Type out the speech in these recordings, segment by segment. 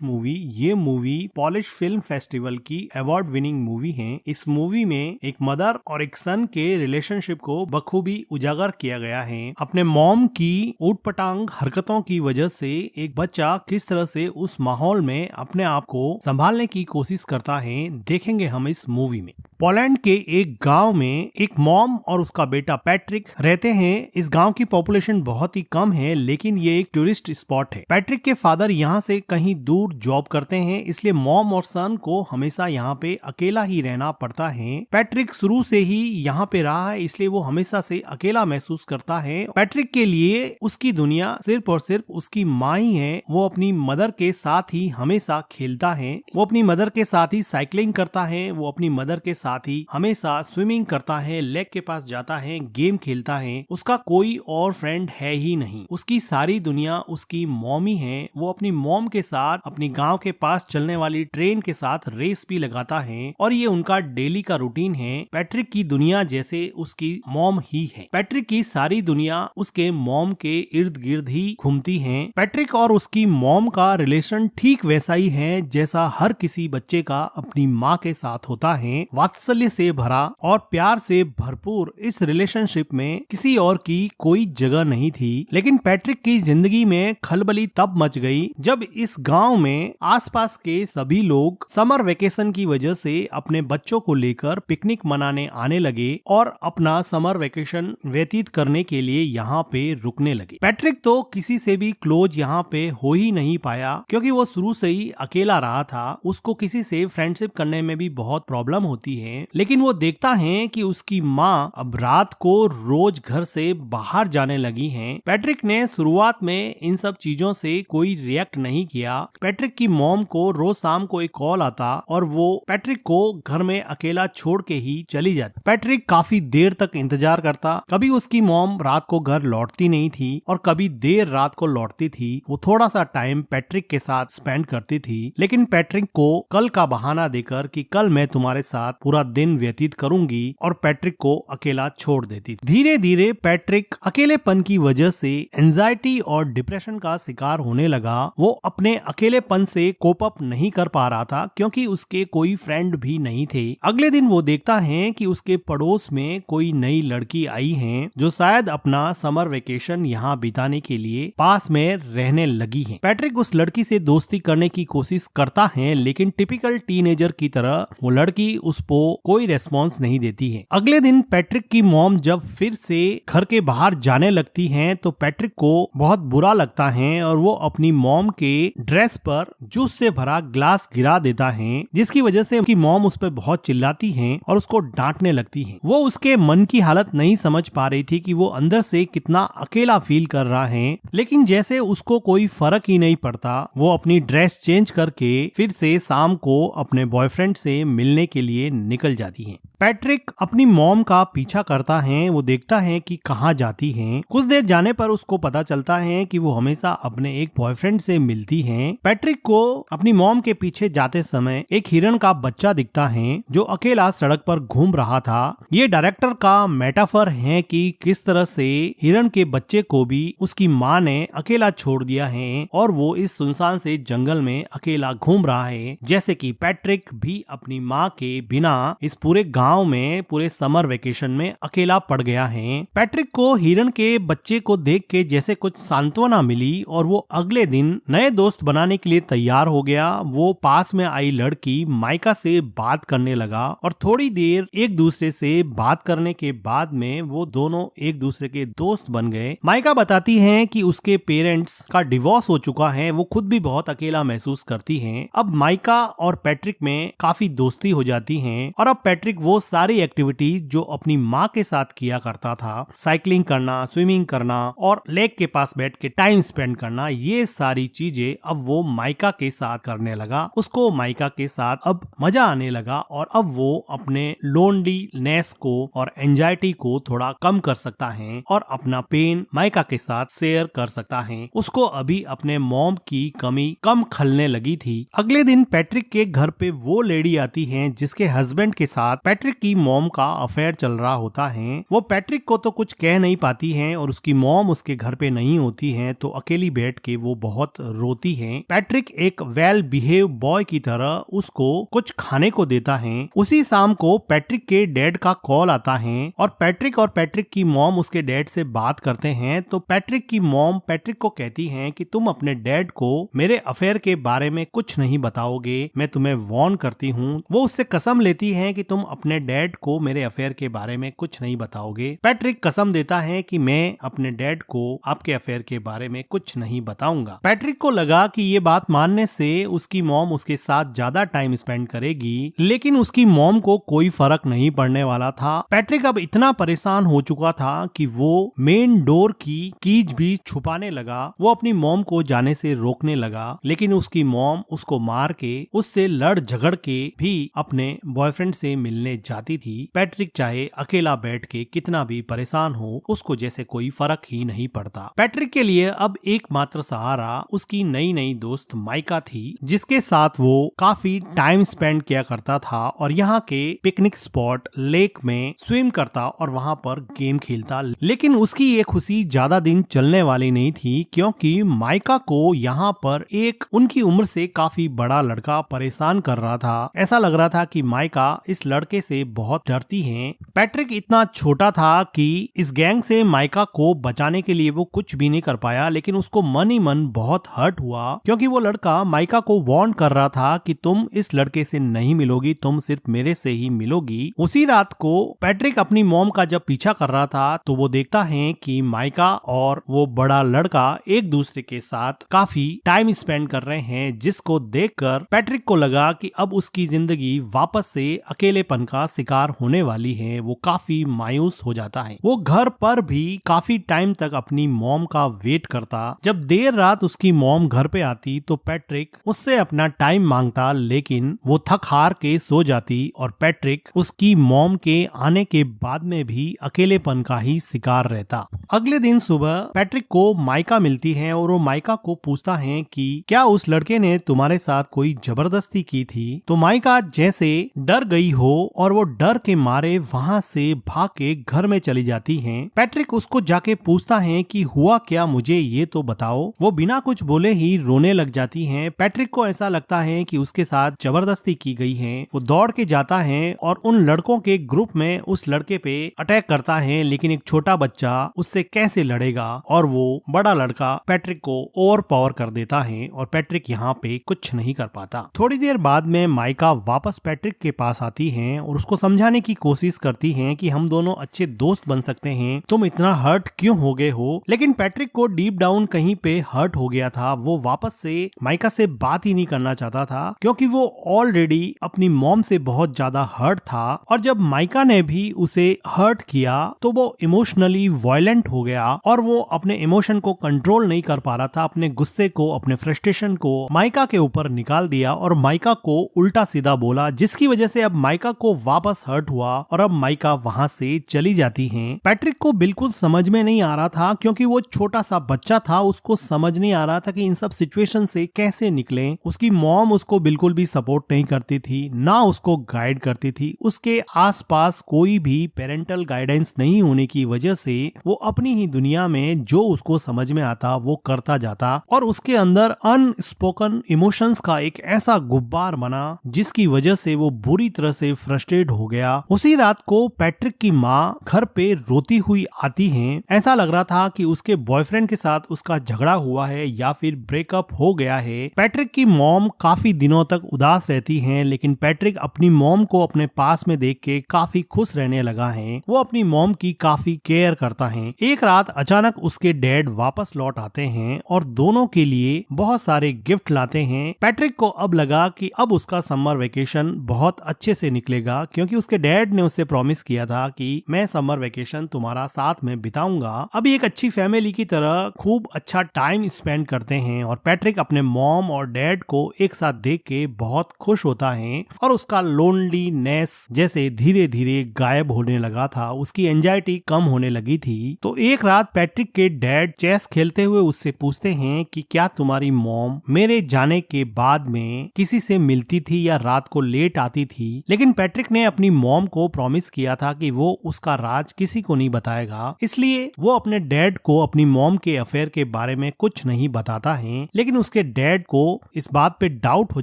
Movie. ये movie polish film festival की award winning movie है। इस मूवी में एक मदर और एक सन के रिलेशनशिप को बखूबी उजागर किया गया है। अपने मॉम की ऊटपटांग हरकतों की वजह से एक बच्चा किस तरह से उस माहौल में अपने आप को संभालने की कोशिश करता है, देखेंगे हम इस मूवी में। पोलैंड के एक गांव में एक मॉम और उसका बेटा पैट्रिक रहते हैं। इस गांव की पॉपुलेशन बहुत ही कम है, लेकिन ये एक टूरिस्ट स्पॉट है। पैट्रिक के फादर यहाँ से कहीं दूर जॉब करते हैं, इसलिए मॉम और सन को हमेशा यहाँ पे अकेला ही रहना पड़ता है। पैट्रिक शुरू से ही यहाँ पे रहा है, इसलिए वो हमेशा से अकेला महसूस करता है। पैट्रिक के लिए उसकी दुनिया सिर्फ और सिर्फ उसकी माँ ही है। वो अपनी मदर के साथ ही हमेशा खेलता है, वो अपनी मदर के साथ ही साइकिलिंग करता है, वो अपनी मदर के साथ ही हमेशा स्विमिंग करता है, लेक के पास जाता है, गेम खेलता है। उसका कोई और फ्रेंड है ही नहीं। उसकी सारी दुनिया उसकी मॉमी है। वो अपनी मॉम के साथ अपनी गांव के पास चलने वाली ट्रेन के साथ रेस भी लगाता है और ये उनका डेली का रूटीन है। पैट्रिक की दुनिया जैसे उसकी मॉम ही है। पैट्रिक की सारी दुनिया उसके मॉम के इर्द गिर्द ही घूमती है। पैट्रिक और उसकी मॉम का रिलेशन ठीक वैसा ही है जैसा हर किसी बच्चे का अपनी माँ के साथ होता है। वात्सल्य से भरा और प्यार से भरपूर इस रिलेशनशिप में किसी और की कोई जगह नहीं थी। लेकिन पैट्रिक की जिंदगी में खलबली तब मच गई जब इस गांव में आसपास के सभी लोग समर वेकेशन की वजह से अपने बच्चों को लेकर पिकनिक मनाने आने लगे और अपना समर वेकेशन व्यतीत करने के लिए यहाँ पे रुकने लगे। पैट्रिक तो किसी से भी क्लोज यहाँ पे हो ही नहीं पाया, क्योंकि वो शुरू से ही अकेला रहा था। उसको किसी से फ्रेंडशिप करने में भी बहुत प्रॉब्लम होती है। लेकिन वो देखता है कि उसकी माँ अब रात को रोज घर से बाहर जाने लगी हैं। पैट्रिक ने शुरुआत में इन सब चीजों से कोई रिएक्ट नहीं किया। पैट्रिक की मॉम को रोज शाम को एक कॉल आता और वो पैट्रिक को घर में अकेला छोड़ के ही चली जाती। पैट्रिक काफी देर तक इंतजार करता। कभी उसकी मॉम रात को घर लौटती नहीं थी और कभी देर रात को लौटती थी। वो थोड़ा सा टाइम पैट्रिक के साथ स्पेंड करती थी, लेकिन पैट्रिक को कल का बहाना देकर कि कल मैं तुम्हारे साथ पूरा दिन व्यतीत करूंगी और पैट्रिक को अकेला छोड़ देती थी। धीरे धीरे पैट्रिक अकेलेपन की वजह से एंजाइटी और डिप्रेशन का शिकार होने लगा। वो अपने अकेलेपन से कोप अप नहीं कर पा रहा था, क्योंकि उसके कोई फ्रेंड भी नहीं थे। अगले दिन वो देखता है कि उसके पड़ोस में कोई नई लड़की आई है जो शायद अपना समर वेकेशन यहाँ बिताने के लिए पास में रहने लगी है। पैट्रिक उस लड़की से दोस्ती करने की कोशिश करता है, लेकिन टिपिकल टीनेजर की तरह वो लड़की उसको कोई रेस्पॉन्स नहीं देती है। अगले दिन पैट्रिक की मॉम जब फिर से घर के बाहर जाने लगती हैं तो पैट्रिक को बहुत बुरा लगता है और वो अपनी मॉम के ड्रेस पर जूस से भरा ग्लास गिरा देता है, जिसकी वजह से उसकी मॉम उस पर बहुत चिल्लाती है और उसको डांटने लगती है। वो उसके मन की हालत नहीं समझ पा रही थी कि वो अंदर से कितना अकेला फील कर रहा है, लेकिन जैसे उसको कोई फर्क ही नहीं पड़ता, वो अपनी ड्रेस चेंज करके फिर से शाम को अपने बॉयफ्रेंड से मिलने के लिए निकल जाती है। पैट्रिक अपनी मॉम का पीछा करता है। वो देखता है कि कहाँ जाती है। कुछ देर जाने पर उसको पता चलता है कि वो हमेशा अपने एक बॉयफ्रेंड से मिलती है। पैट्रिक को अपनी मॉम के पीछे जाते समय एक हिरन का बच्चा दिखता है जो अकेला सड़क पर घूम रहा था। ये डायरेक्टर का मेटाफर है कि किस तरह से हिरन के बच्चे को भी उसकी माँ ने अकेला छोड़ दिया है और वो इस सुनसान से जंगल में अकेला घूम रहा है, जैसे कि पैट्रिक भी अपनी माँ के बिना इस पूरे गांव में पूरे समर वेकेशन में अकेला पड़ गया है। पैट्रिक को हिरन के बच्चे को देख के जैसे कुछ सांत्वना मिली और वो अगले दिन नए दोस्त बनाने के लिए तैयार हो गया। वो पास में आई लड़की माइका से बात करने लगा और थोड़ी देर एक दूसरे से बात करने के बाद में वो दोनों एक दूसरे के दोस्त बन गए। माइका बताती है कि उसके पेरेंट्स का डिवोर्स हो चुका है। वो खुद भी बहुत अकेला महसूस करती है। अब माइका और पैट्रिक में काफी दोस्ती हो जाती है और अब पैट्रिक वो सारी एक्टिविटीज जो अपनी माँ के साथ किया करता था, साइकिलिंग करना, स्विमिंग करना और लेक के पास बैठ के टाइम स्पेंड करना, ये सारी चीजें अब वो माइका के साथ करने लगा। उसको माइका के साथ अब मजा आने लगा और अब वो अपने लोनलीनेस को और एंजाइटी को थोड़ा कम कर सकता है और अपना पेन माइका के साथ शेयर कर सकता है। उसको अभी अपने मॉम की कमी कम खलने लगी थी। अगले दिन पैट्रिक के घर पे वो लेडी आती है जिसके हस्बैंड के साथ पैट्रिक की मॉम का अफेयर चल रहा होता है। वो पैट्रिक को तो कुछ कह नहीं पाती है और उसकी मॉम उसके घर पे नहीं होती है, तो अकेली बैठ के वो बहुत रोती है। पैट्रिक पैट्रिक एक वेल बिहेव बॉय की तरह उसको कुछ खाने को देता है। उसी शाम को पैट्रिक के डैड का कॉल आता है और पैट्रिक की मॉम उसके डैड से बात करते हैं। तो पैट्रिक की मॉम पैट्रिक को कहती हैं कि तुम अपने डैड को मेरे अफेयर के बारे में कुछ नहीं बताओगे, मैं तुम्हें वार्न करती हूँ। वो उससे कसम लेती हैं कि तुम अपने डैड को मेरे अफेयर के बारे में कुछ नहीं बताओगे। पैट्रिक कसम देता है कि मैं अपने डैड को आपके अफेयर के बारे में कुछ नहीं बताऊंगा। पैट्रिक को लगा कि ये बात मानने से उसकी मॉम उसके साथ ज्यादा टाइम स्पेंड करेगी, लेकिन उसकी मॉम को कोई फर्क नहीं पड़ने वाला था। पैट्रिक अब इतना परेशान हो चुका था कि वो मेन डोर की कीज भी छुपाने लगा। वो अपनी मॉम को जाने से रोकने लगा, लेकिन उसकी मॉम उसको मार के उससे लड़ झगड़ के भी अपने बॉयफ्रेंड से मिलने जाती थी। पैट्रिक चाहे अकेला बैठ के कितना भी परेशान हो, उसको जैसे कोई फर्क ही नहीं पड़ता। पैट्रिक के लिए अब एकमात्र सहारा उसकी नई नई दोस्त माइका थी, जिसके साथ वो काफी टाइम स्पेंड किया करता था और यहाँ के पिकनिक स्पॉट लेक में स्विम करता और वहाँ पर गेम खेलता। लेकिन उसकी ये खुशी ज्यादा दिन चलने वाली नहीं थी, क्योंकि माइका को यहाँ पर एक उनकी उम्र से काफी बड़ा लड़का परेशान कर रहा था। ऐसा लग रहा था कि माइका इस लड़के से बहुत डरती है। पैट्रिक इतना छोटा था कि इस गैंग से माइका को बचाने के लिए वो कुछ भी नहीं कर पाया, लेकिन उसको मन ही मन बहुत हर्ट हुआ, क्योंकि वो लड़का माइका को वार्न कर रहा था कि तुम इस लड़के से नहीं मिलोगी, तुम सिर्फ मेरे से ही मिलोगी। उसी रात को पैट्रिक अपनी मॉम का जब पीछा कर रहा था तो वो देखता है कि माइका और वो बड़ा लड़का एक दूसरे के साथ काफी टाइम स्पेंड कर रहे हैं, जिसको देखकर पैट्रिक को लगा कि अब उसकी जिंदगी वापस से अकेलेपन का शिकार होने वाली है। वो काफी मायूस हो जाता है। वो घर पर भी काफी टाइम तक अपनी मॉम का वेट करता। जब देर रात उसकी मॉम घर पे आती तो पैट्रिक उससे अपना टाइम मांगता, लेकिन वो थक हार के सो जाती और पैट्रिक उसकी मॉम के आने के बाद में भी अकेलेपन का ही शिकार रहता। अगले दिन सुबह पैट्रिक को माइका मिलती है और वो माइका को पूछता है कि क्या उस लड़के ने तुम्हारे साथ कोई जबरदस्ती की थी। तो माइका जैसे डर गई हो और वो डर के मारे वहाँ से भाग के घर में चली जाती है। पैट्रिक उसको जाके पूछता है कि हुआ क्या, मुझे ये तो बताओ। वो बिना कुछ बोले ही रोने लग जाती है। पैट्रिक को ऐसा लगता है कि उसके साथ जबरदस्ती की गई है। वो दौड़ के जाता है और उन लड़कों के ग्रुप में उस लड़के पे अटैक करता है, लेकिन एक छोटा बच्चा उससे कैसे लड़ेगा और वो बड़ा लड़का पैट्रिक को ओवर पावर कर देता है और पैट्रिक यहाँ पे कुछ नहीं कर पाता। थोड़ी देर बाद में माइका वापस पैट्रिक के पास आती है और उसको समझाने की कोशिश करती है कि हम दोनों अच्छे दोस्त बन सकते हैं, तुम इतना हर्ट क्यों हो गए हो। लेकिन पैट्रिक को डीप डाउन कहीं पे हर्ट हो गया था। वो वापस से माइका से बात ही नहीं करना चाहता था, क्योंकि वो ऑलरेडी अपनी मॉम से बहुत ज्यादा हर्ट था और जब माइका ने भी उसे हर्ट किया तो वो इमोशनली वायलेंट हो गया और वो अपने इमोशन को कंट्रोल नहीं कर पा रहा था। अपने गुस्से को, अपने फ्रस्ट्रेशन को माइका के ऊपर निकाल दिया और माइका को उल्टा सीधा बोला, जिसकी वजह से अब माइका को वापस हर्ट हुआ और अब माइका वहाँ से चली जाती है। पैट्रिक को बिल्कुल समझ में नहीं आ रहा था, क्योंकि वो छोटा सा बच्चा था, उसको समझ नहीं आ रहा था कि इन सब सिचुएशन से कैसे निकले। उसकी मॉम उसको बिल्कुल भी सपोर्ट नहीं करती थी, ना उसको गाइड करती थी। उसके आसपास कोई भी पेरेंटल गाइडेंस नहीं होने की वजह से वो अपनी ही दुनिया में जो उसको समझ में आता वो करता जाता और उसके अंदर अनस्पोकन इमोशंस का एक ऐसा गुब्बार बना जिसकी वजह से वो बुरी तरह से फ्रस्ट्रेट हो गया। उसी रात को पैट्रिक की माँ घर पे रोती हुई आती है। ऐसा लग रहा था कि उसके बॉयफ्रेंड के साथ उसका झगड़ा हुआ है या फिर ब्रेकअप हो गया है। पैट्रिक की मॉम काफी दिनों तक उदास रहती हैं, लेकिन पैट्रिक अपनी मॉम को अपने पास में देख के काफी खुश रहने लगा है। वो अपनी मॉम की काफी केयर करता है। एक रात अचानक उसके डैड वापस लौट आते हैं और दोनों के लिए बहुत सारे गिफ्ट लाते हैं। पैट्रिक को अब लगा कि अब उसका समर वेकेशन बहुत अच्छे से निकलेगा, क्योंकि उसके डैड ने उससे प्रॉमिस किया था कि मैं समर वेकेशन तुम्हारा साथ में बिताऊंगा। अभी एक अच्छी फैमिली की तरह खूब अच्छा टाइम स्पेंड करते हैं और पैट्रिक अपने मॉम और डैड को एक साथ देख के बहुत खुश होता है और उसका लोनलीनेस जैसे धीरे धीरे गायब होने लगा था, उसकी एंजाइटी कम होने लगी थी। तो एक रात पैट्रिक के डैड चेस खेलते हुए उससे पूछते हैं कि क्या तुम्हारी मॉम मेरे जाने के बाद में किसी से मिलती थी या रात को लेट आती थी। लेकिन पैट्रिक ने अपनी मॉम को प्रॉमिस किया था कि वो उसका राज किसी को नहीं बताएगा, इसलिए वो अपने डैड को अपनी मॉम के अफेयर के बारे में कुछ नहीं बताता है। लेकिन उसके उसके डैड को इस बात पे डाउट हो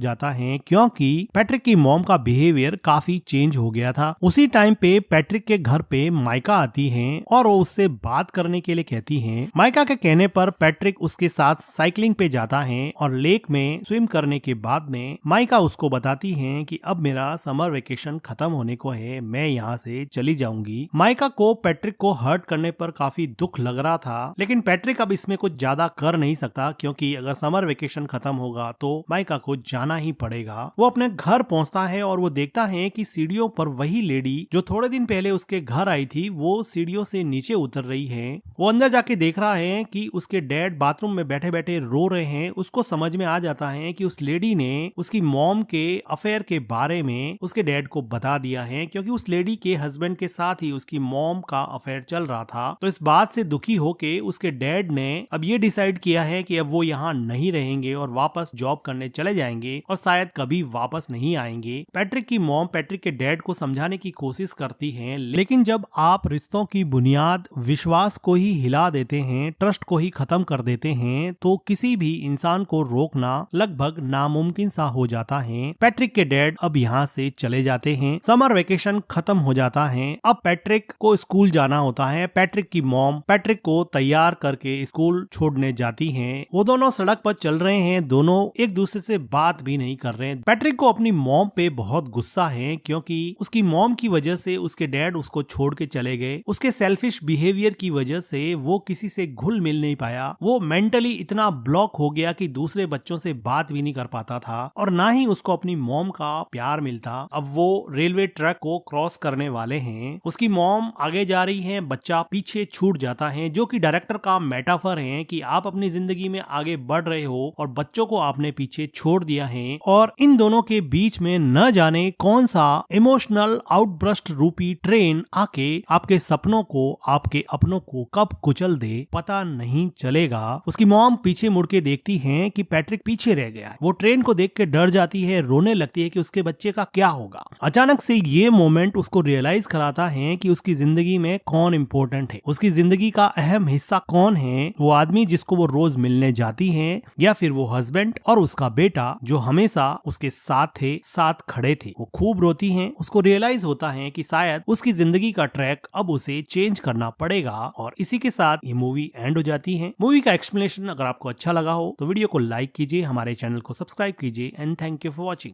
जाता है क्योंकि पैट्रिक की मॉम का बिहेवियर काफी चेंज हो गया था। उसी टाइम पे पैट्रिक के घर पे माइका आती है और वो उससे बात करने के लिए कहती है। माइका के कहने पर पैट्रिक उसके साथ साइकिलिंग पे जाता है और लेक में स्विम करने के बाद में माइका उसको बताती है कि अब मेरा समर वेकेशन खत्म होने को है, मैं यहाँ से चली जाऊंगी। माइका को पैट्रिक को हर्ट करने पर काफी दुख लग रहा था, लेकिन पैट्रिक अब इसमें कुछ ज्यादा कर नहीं सकता क्योंकि अगर समर वेकेशन खत्म होगा तो माइका को जाना ही पड़ेगा। वो अपने घर पहुंचता है और वो देखता है कि सीढ़ियों पर वही लेडी जो थोड़े दिन पहले उसके घर आई थी वो सीढ़ियों से नीचे उतर रही है। वो अंदर जाके देख रहा है कि उसके डैड बाथरूम में बैठे बैठे रो रहे हैं। उसको समझ में आ जाता है कि उस लेडी ने उसकी मॉम के अफेयर के बारे में उसके डैड को बता दिया है क्योंकि उस लेडी के हस्बैंड के साथ ही उसकी मॉम का अफेयर चल रहा था। तो इस बात से दुखी होके उसके डैड ने अब ये डिसाइड किया है कि अब वो यहाँ नहीं रहेंगे और वापस जॉब करने चले जाएंगे और शायद कभी वापस नहीं आएंगे। पैट्रिक की मॉम पैट्रिक के डैड को समझाने की कोशिश करती है, लेकिन जब आप रिश्तों की बुनियाद विश्वास को ही हिला देते हैं, ट्रस्ट को ही खत्म कर देते हैं, तो किसी भी इंसान को रोकना लगभग नामुमकिन सा हो जाता है। पैट्रिक के डैड अब यहाँ से चले जाते हैं। समर वेकेशन खत्म हो जाता है। अब पैट्रिक को स्कूल जाना होता है। पैट्रिक की मॉम पैट्रिक को तैयार करके स्कूल छोड़ने जाती हैं। वो दोनों सड़क पर चल रहे हैं, दोनों एक दूसरे से बात भी नहीं कर रहे हैं। पैट्रिक को अपनी मॉम पे बहुत गुस्सा है क्योंकि उसकी मॉम की वजह से उसके डैड उसको छोड़ के चले गए। उसके सेल्फिश बिहेवियर की वजह से वो किसी से घुल मिल नहीं पाया। वो मेंटली इतना ब्लॉक हो गया कि दूसरे बच्चों से बात भी नहीं कर पाता था और ना ही उसको अपनी मॉम का प्यार मिलता। अब वो रेलवे ट्रैक को क्रॉस करने वाले हैं। उसकी मॉम आगे जा रही है, बच्चा पीछे छूट जाता है, जो कि डायरेक्टर का मेटाफर है कि आप अपनी जिंदगी में आगे बढ़ रहे हो और बच्चों को आपने पीछे छोड़ दिया है और इन दोनों के बीच में न जाने कौन सा इमोशनल आउटब्रस्ट रूपी ट्रेन आके आपके सपनों को, आपके अपनों को कब कुचल दे पता नहीं चलेगा। उसकी मॉम पीछे मुड़ के देखती है कि पैट्रिक पीछे रह गया है। वो ट्रेन को देख के डर जाती है, रोने लगती है कि उसके बच्चे का क्या होगा। अचानक से ये मोमेंट उसको रियलाइज कराता है कि उसकी जिंदगी में कौन इम्पोर्टेंट है, उसकी जिंदगी का अहम हिस्सा कौन है, वो आदमी जिसको वो रोज मिलने जाती है या फिर वो हस्बैंड और उसका बेटा जो हमेशा उसके साथ थे, साथ खड़े थे। वो खूब रोती है। उसको रियलाइज होता है कि शायद उसकी जिंदगी का ट्रैक अब उसे चेंज करना पड़ेगा और इसी के साथ ये मूवी एंड हो जाती है। मूवी का एक्सप्लेनेशन अगर आपको अच्छा लगा हो तो वीडियो को लाइक कीजिए, हमारे चैनल को सब्सक्राइब कीजिए and thank you for watching.